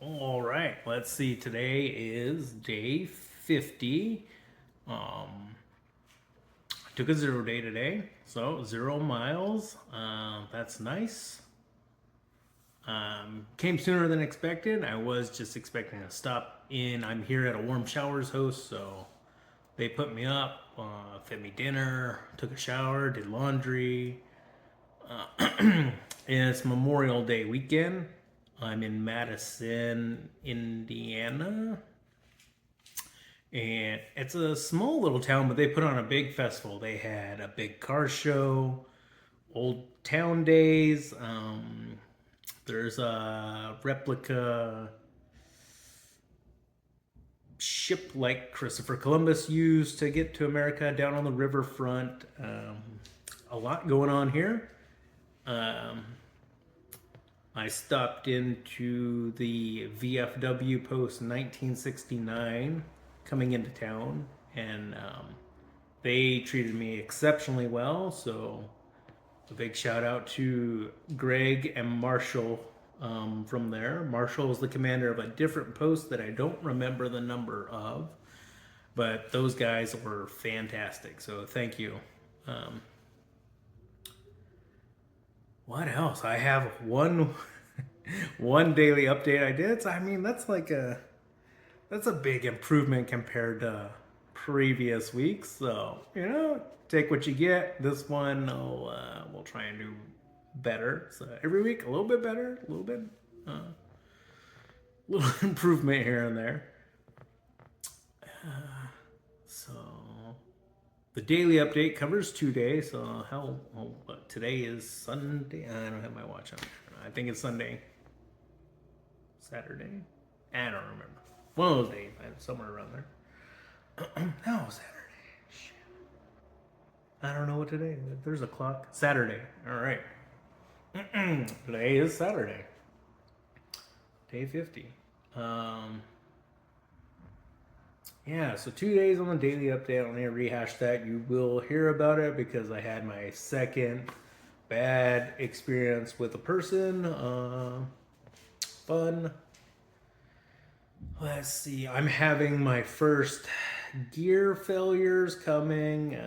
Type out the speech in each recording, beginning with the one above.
All right, let's see. Today is day 50. Um, I took a 0 day today, so 0 miles. That's nice. Came sooner than expected. I was just expecting to stop in. I'm here at a warm showers host, so they put me up, fed me dinner, took a shower, did laundry. And it's Memorial Day weekend. I'm in Madison, Indiana. And it's a small little town, but they put on a big festival. They had a big car show, old town days. There's a replica ship like Christopher Columbus used to get to America down on the riverfront. A lot going on here. Um, I stopped into the VFW post 1969 coming into town, and they treated me exceptionally well. So, a big shout out to Greg and Marshall from there. Marshall is the commander of a different post that I don't remember the number of, but those guys were fantastic. So, thank you. Um, what else? I have one daily update I did. So, I mean, that's a big improvement compared to previous weeks. So, take what you get. This one, we'll try and do better. So every week, a little bit better, a little improvement here and there. So the daily update covers 2 days. So today is Sunday. I don't have my watch on. I think it's Sunday, Saturday. I don't remember. One of those days, somewhere around there. No, Saturday. Shit. I don't know what today is. There's a clock. Saturday. All right. Today is Saturday. Day 50. Um, yeah, so 2 days on the daily update. I don't need to rehash that. You will hear about it because I had my second bad experience with a person. Fun. Let's see. I'm having my first gear failures coming.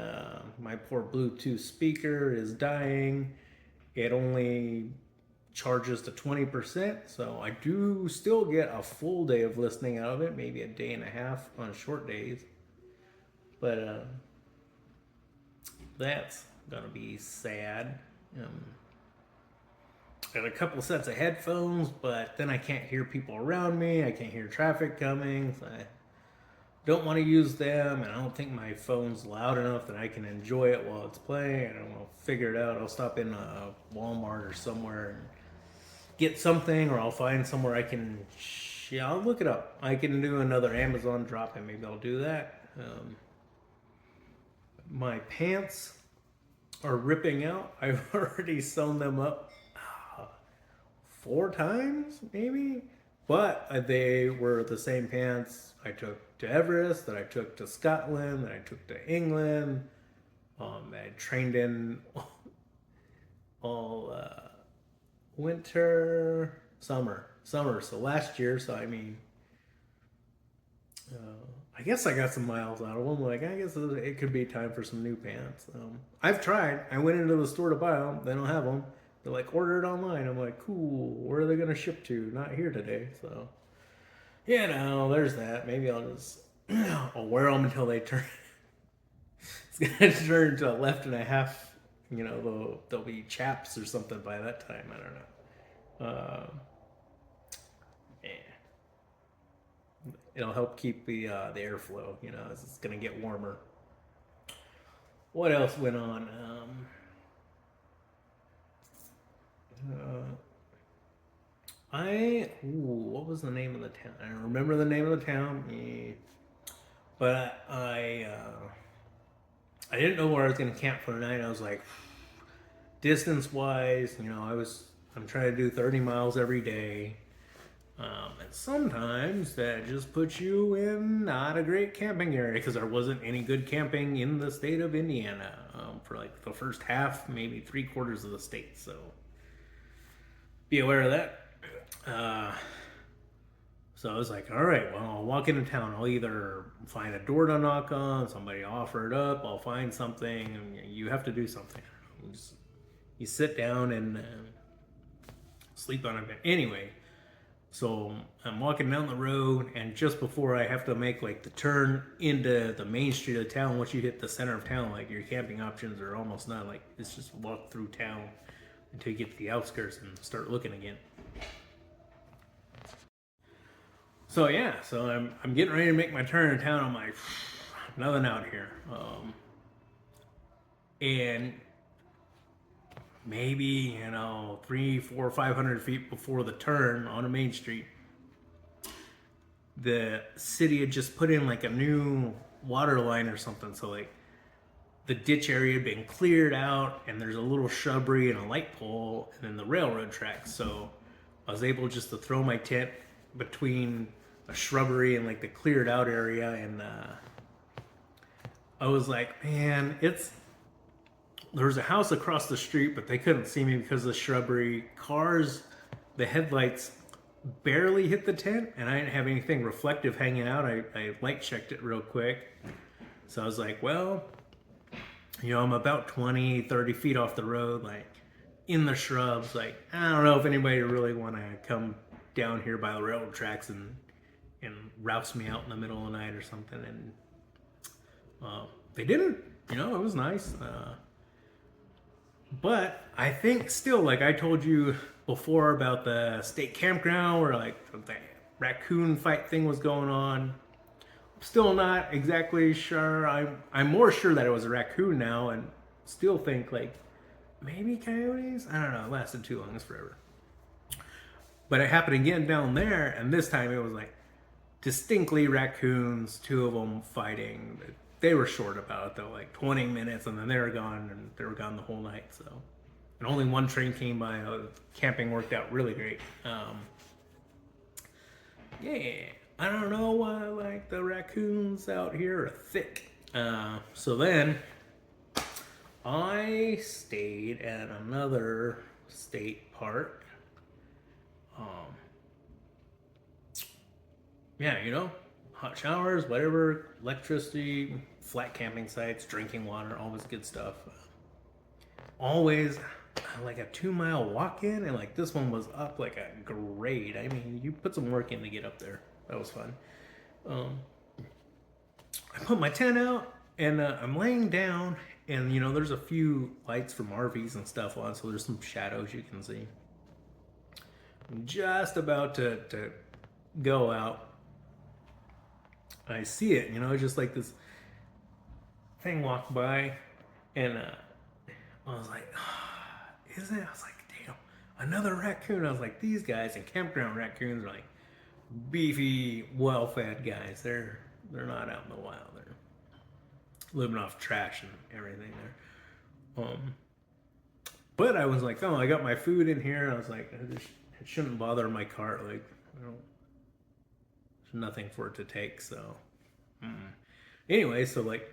My poor Bluetooth speaker is dying. It only charges to 20%, so I do still get a full day of listening out of it, maybe a day and a half on short days. But that's gonna be sad. I got a couple sets of headphones, but then I can't hear people around me. I can't hear traffic coming. So I don't want to use them, and I don't think my phone's loud enough that I can enjoy it while it's playing. I don't know, figure it out. I'll stop in a Walmart or somewhere and get something, or I'll find somewhere I can. Yeah, I'll look it up. I can do another Amazon drop, and maybe I'll do that. My pants are ripping out. I've already sewn them up 4 times, maybe. But they were the same pants I took to Everest, that I took to Scotland, that I took to England. I trained in all winter, summer. So last year, so I mean, uh, I guess I got some miles out of them. Like, I guess it could be time for some new pants. I've tried. I went into the store to buy them. They don't have them. They're like, order it online. I'm like, cool. Where are they gonna ship to? Not here today. So, there's that. Maybe I'll just I'll wear them until they turn. It's gonna turn to a left and a half. They'll be chaps or something by that time. I don't know. Yeah, it'll help keep the airflow. As it's gonna get warmer. What else went on? Uh, what was the name of the town? I don't remember the name of the town. But I didn't know where I was gonna camp for the night. I was like, distance wise, I'm trying to do 30 miles every day. And sometimes that just puts you in not a great camping area because there wasn't any good camping in the state of Indiana for like the first half, maybe 3/4 of the state. So be aware of that. Uh, So I was like, all right, well, I'll walk into town. I'll either find a door to knock on, somebody offer it up, I'll find something. And you have to do something. You sit down and sleep on it. Anyway, so I'm walking down the road, and just before I have to make like the turn into the main street of town, once you hit the center of town, like your camping options are almost not like it's just walk through town until you get to the outskirts and start looking again. So yeah, so I'm getting ready to make my turn in town. I'm like, nothing out here, and maybe 3, 4, 500 feet before the turn on a main street, the city had just put in like a new water line or something. So like the ditch area had been cleared out, and there's a little shrubbery and a light pole, and then the railroad tracks. So I was able just to throw my tent between a shrubbery and like the cleared out area, and I was like, man, there was a house across the street, but they couldn't see me because of the shrubbery. Cars, the headlights barely hit the tent, and I didn't have anything reflective hanging out. I light checked it real quick. So I was like, well, I'm about 20, 30 feet off the road, like in the shrubs. Like, I don't know if anybody really want to come down here by the railroad tracks and rouse me out in the middle of the night or something. And they didn't. It was nice. But I think still, like I told you before about the state campground where like the raccoon fight thing was going on, I'm still not exactly sure. I'm more sure that it was a raccoon now, and still think like maybe coyotes. I don't know. It lasted too long. It's forever. But it happened again down there, and this time it was like distinctly raccoons, 2 of them fighting. They were short about it though, like 20 minutes, and then they were gone, and they were gone the whole night. So, and only one train came by. Camping worked out really great. Yeah, I don't know why like the raccoons out here are thick. So then I stayed at another state park. Yeah, hot showers, whatever, electricity, flat camping sites, drinking water, all this good stuff. Always like a 2-mile walk-in, and like this one was up like a grade. I mean, you put some work in to get up there. That was fun. I put my tent out, and I'm laying down, and there's a few lights from RVs and stuff on, so there's some shadows you can see. I'm just about to go out. I see it, just like this thing walked by, and I was like, isn't it? I was like, damn, another raccoon. I was like, these guys and campground raccoons are like beefy, well-fed guys. They're not out in the wild. They're living off trash and everything there. But I was like, oh, I got my food in here. I was like, it shouldn't bother my cart. Like, there's nothing for it to take. So, anyway, so like,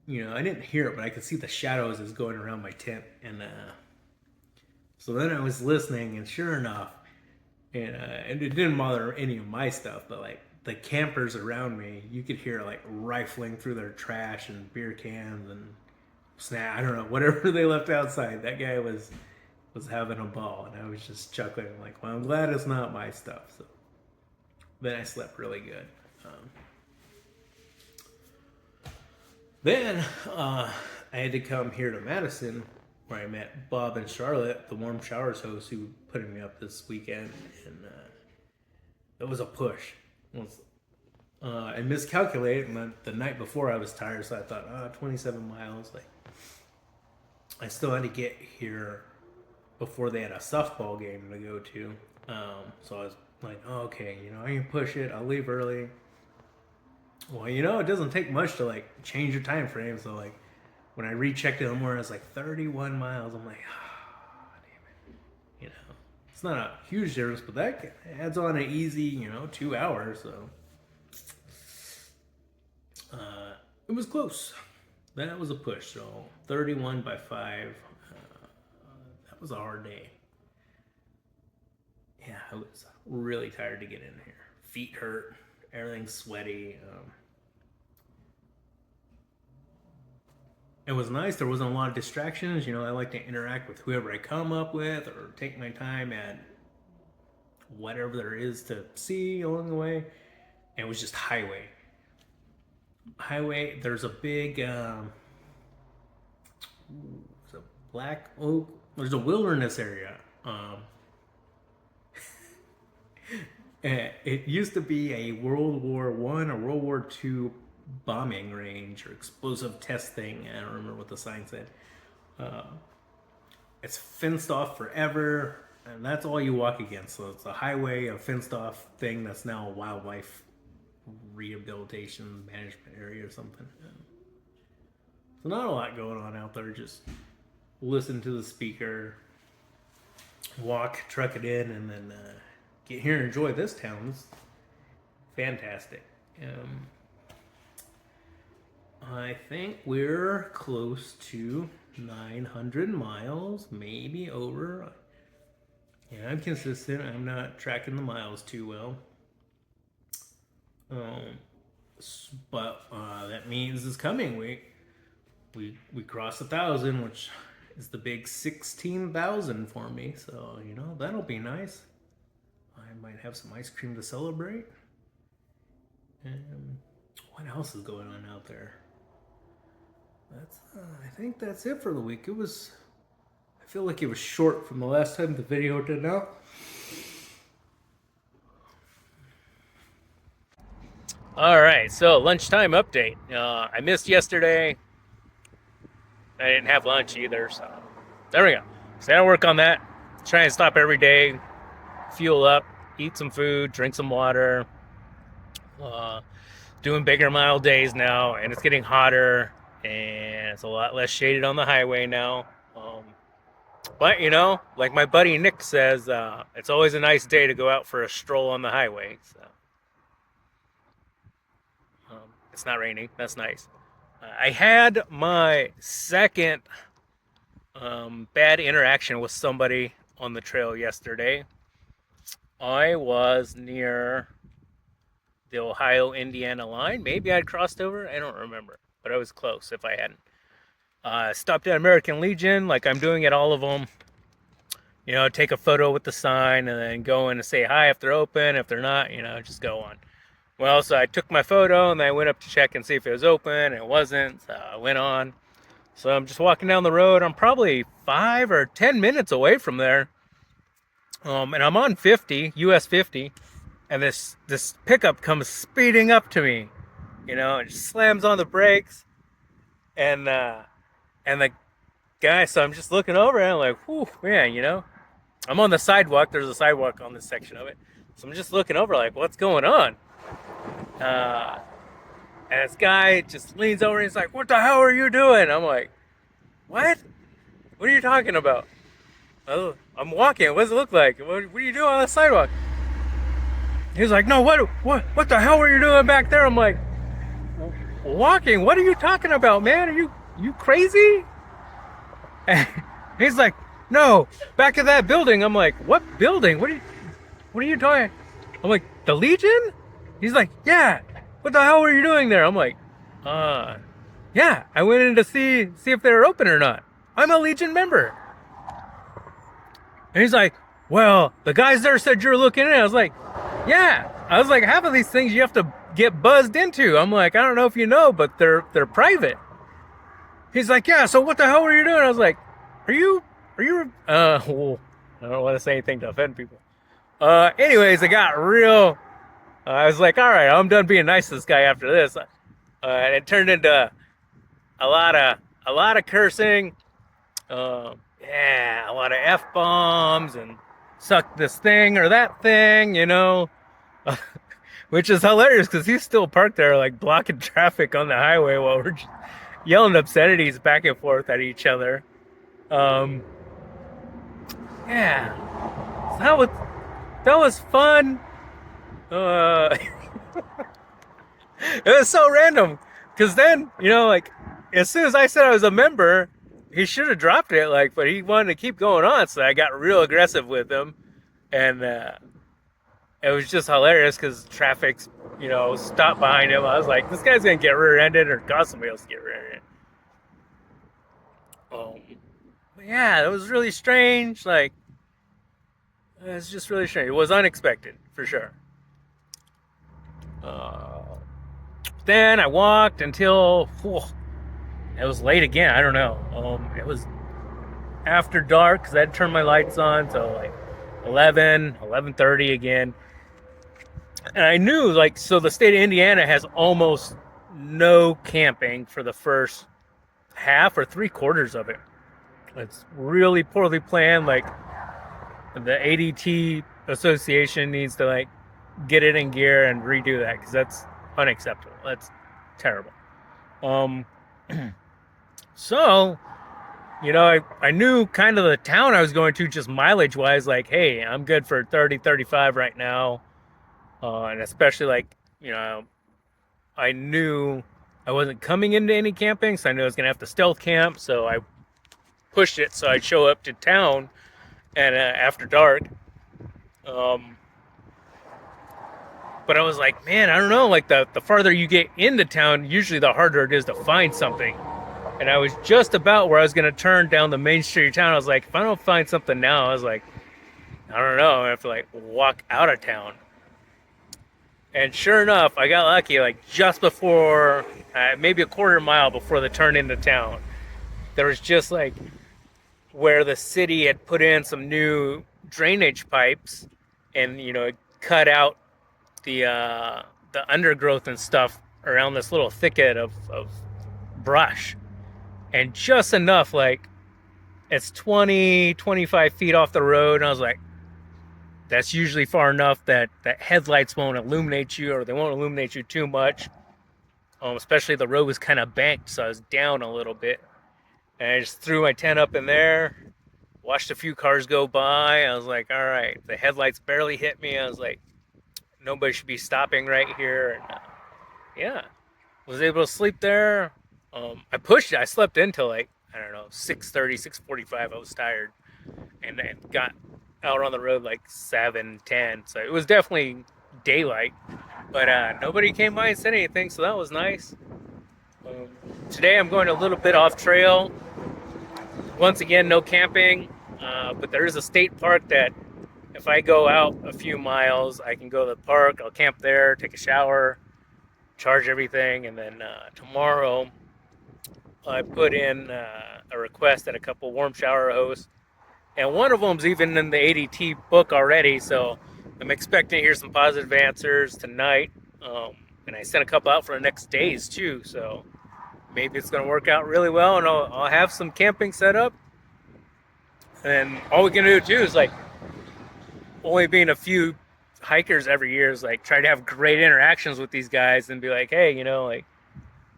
I didn't hear it, but I could see the shadows as going around my tent, and so then I was listening, and sure enough, and it didn't bother any of my stuff, but like the campers around me, you could hear like rifling through their trash and beer cans and I don't know, whatever they left outside. That guy was having a ball, and I was just chuckling, like, well, I'm glad it's not my stuff. So then I slept really good. Then I had to come here to Madison, where I met Bob and Charlotte, the Warm Showers hosts, who put me up this weekend, and it was a push. I miscalculated, and the night before I was tired, so I thought, 27 miles. Like, I still had to get here before they had a softball game to go to. So I was like, oh, okay, I can push it. I'll leave early. Well, it doesn't take much to like change your time frame. So like when I rechecked it in the morning, it's like 31 miles. I'm like, damn it. It's not a huge difference, but that adds on an easy, 2 hours. So it was close. That was a push. So 31 by 5. That was a hard day. Yeah, I was really tired to get in here. feet hurt, everything's sweaty. It was nice. There wasn't a lot of distractions. I like to interact with whoever I come up with or take my time at whatever there is to see along the way. And it was just highway. There's a big, there's a black oak, there's a wilderness area. It used to be a World War I or World War II bombing range or explosive test thing. I don't remember what the sign said. It's fenced off forever, and that's all you walk against. So it's a highway, a fenced off thing that's now a wildlife rehabilitation management area or something. So not a lot going on out there. Just listen to the speaker, walk, truck it in, and then get here and enjoy this town. It's fantastic. I think we're close to 900 miles, maybe over. Yeah, I'm consistent. I'm not tracking the miles too well. But that means it's coming. We crossed 1,000, which is the big 16,000 for me. So that'll be nice. I might have some ice cream to celebrate. And what else is going on out there? I think that's it for the week. I feel like it was short from the last time the video did now. All right, so lunchtime update. I missed yesterday. I didn't have lunch either, so there we go. So I gotta work on that. Try and stop every day, fuel up, eat some food, drink some water. Doing bigger mile days now, and it's getting hotter, and it's a lot less shaded on the highway now. But like my buddy Nick says, it's always a nice day to go out for a stroll on the highway. So it's not raining. That's nice. I had my second bad interaction with somebody on the trail yesterday. I was near the Ohio-Indiana line. Maybe I'd crossed over. I don't remember, but I was close if I hadn't. Stopped at American Legion, like I'm doing at all of them. Take a photo with the sign and then go in and say hi if they're open. If they're not, just go on. Well, so I took my photo and then I went up to check and see if it was open. And it wasn't. So I went on. So I'm just walking down the road. I'm probably 5 or 10 minutes away from there. And I'm on 50, US 50. And this pickup comes speeding up to me. It just slams on the brakes. And the guy, so I'm just looking over and I'm like, whew, man, I'm on the sidewalk. There's a sidewalk on this section of it. So I'm just looking over like, what's going on? And this guy just leans over and he's like, what the hell are you doing? I'm like, what? What are you talking about? Oh, I'm walking. What does it look like? What are you doing on the sidewalk? He's like, no, what the hell were you doing back there? I'm like, walking? What are you talking about, man? Are you crazy? And he's like, no, back of that building. I'm like, what building? What are you talking? I'm like, the Legion? He's like, yeah. What the hell were you doing there? I'm like, yeah, I went in to see if they were open or not. I'm a Legion member. And he's like, well, the guys there said you're looking in. I was like, yeah. I was like, half of these things you have to get buzzed into. I'm like, I don't know if you know, but they're private. He's like, yeah, so what the hell were you doing? I was like, are you, well, I don't want to say anything to offend people. Anyways, it got real. I was like, all right, I'm done being nice to this guy after this. And it turned into a lot of cursing. Yeah, a lot of F-bombs and suck this thing or that thing, which is hilarious because he's still parked there like blocking traffic on the highway while we're just yelling obscenities back and forth at each other. Yeah, so that was fun. It was so random because then, like as soon as I said I was a member, he should have dropped it, but he wanted to keep going on, so I got real aggressive with him, and it was just hilarious because traffic's, stopped behind him. I was like, this guy's gonna get rear-ended or cause somebody else to get rear-ended. But yeah, it was really strange. Like, it's just really strange. It was unexpected for sure. Uh, then I walked until it was late again. I don't know. It was after dark because I had turned my lights on, so like 11:30 again. And I knew, like, so the state of Indiana has almost no camping for the first half or 3/4 of it. It's really poorly planned. Like, the ADT association needs to, like, get it in gear and redo that because that's unacceptable. That's terrible. So, I knew kind of the town I was going to just mileage wise, like, hey, I'm good for 30, 35 right now. And especially, like, I knew I wasn't coming into any camping, so I knew I was going to have to stealth camp. So I pushed it so I'd show up to town and after dark. But I was like, man, I don't know. Like, the farther you get into town, usually the harder it is to find something. And I was just about where I was going to turn down the main street of town. I was like, if I don't find something now, I was like, I don't know. I have to, like, walk out of town. And sure enough, I got lucky, like, just before, maybe a quarter mile before the turn into town. There was just, like, where the city had put in some new drainage pipes and, cut out the undergrowth and stuff around this little thicket of brush. And just enough, like, it's 20, 25 feet off the road. And I was like, that's usually far enough that headlights won't illuminate you, or they won't illuminate you too much. Especially the road was kind of banked, so I was down a little bit. And I just threw my tent up in there, watched a few cars go by. I was like, all right, the headlights barely hit me. I was like, nobody should be stopping right here. And yeah, was able to sleep there. I pushed it. I slept until, like, I don't know, 6:30, 6:45. I was tired, and then got out on the road like 7:10. So it was definitely daylight, but nobody came by and said anything, so that was nice. Today I'm going a little bit off trail. Once again, no camping, but there is a state park that if I go out a few miles, I can go to the park. I'll camp there, take a shower, charge everything, and then tomorrow I put in a request at a couple warm shower hosts, and one of them's even in the ADT book already, so I'm expecting to hear some positive answers tonight. And I sent a couple out for the next days too, so maybe it's going to work out really well, and I'll have some camping set up. And all we can do too is, like, only being a few hikers every year, is like try to have great interactions with these guys and be like, hey, like,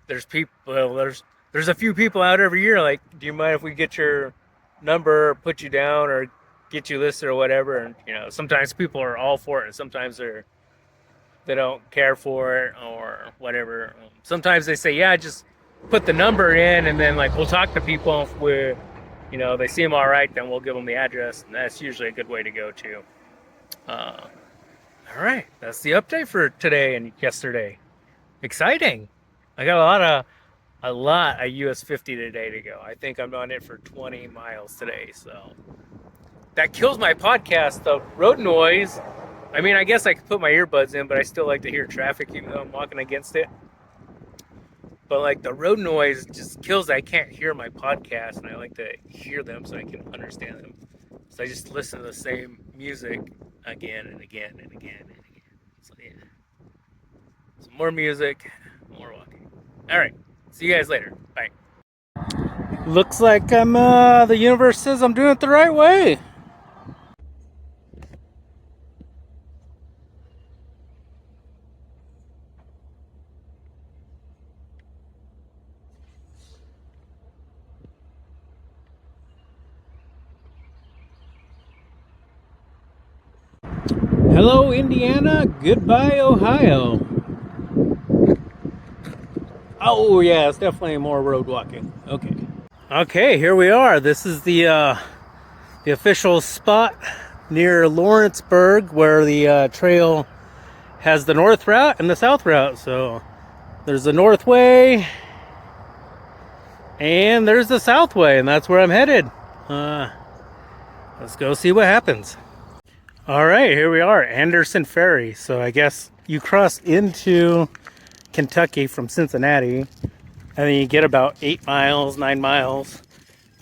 there's a few people out every year, like, do you mind if we get your number, or put you down, or get you listed or whatever? And sometimes people are all for it, and sometimes they don't care for it or whatever. Sometimes they say, yeah, just put the number in, and then, like, we'll talk to people. If they seem all right, then we'll give them the address, and that's usually a good way to go too. All right, that's the update for today and yesterday. Exciting. I got a lot of US 50 today to go. I think I'm on it for 20 miles today, so that kills my podcast. The road noise, I mean, I guess I could put my earbuds in, but I still like to hear traffic even though I'm walking against it. But, like, the road noise just kills it. I can't hear my podcast, and I like to hear them so I can understand them. So I just listen to the same music again and again and again and again. So yeah, so more music, more walking. All right, see you guys later. Bye. Looks like the universe says I'm doing it the right way. Hello, Indiana. Goodbye, Ohio. Oh, yeah, it's definitely more road walking. Okay. Okay, here we are. This is the official spot near Lawrenceburg, where the trail has the north route and the south route. So there's the north way and there's the south way, and that's where I'm headed. Let's go see what happens. All right, here we are, Anderson Ferry. So I guess you cross into Kentucky from Cincinnati, and then you get about 8 miles, 9 miles,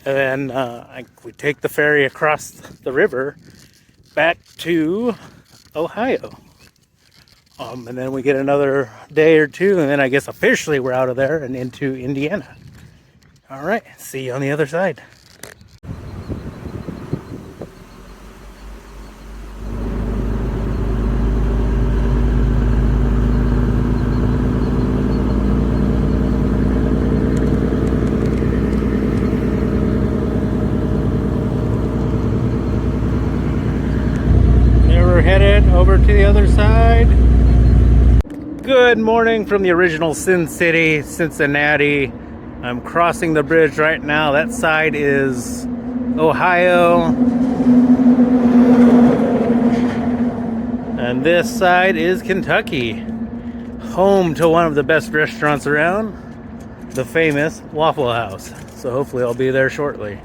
and then we take the ferry across the river back to Ohio. And then we get another day or two, and then I guess officially we're out of there and into Indiana. All right, see you on the other side. There we're headed over to the other side. Good morning from the original Sin City, Cincinnati. I'm crossing the bridge right now. That side is Ohio. And this side is Kentucky. Home to one of the best restaurants around, the famous Waffle House. So hopefully I'll be there shortly.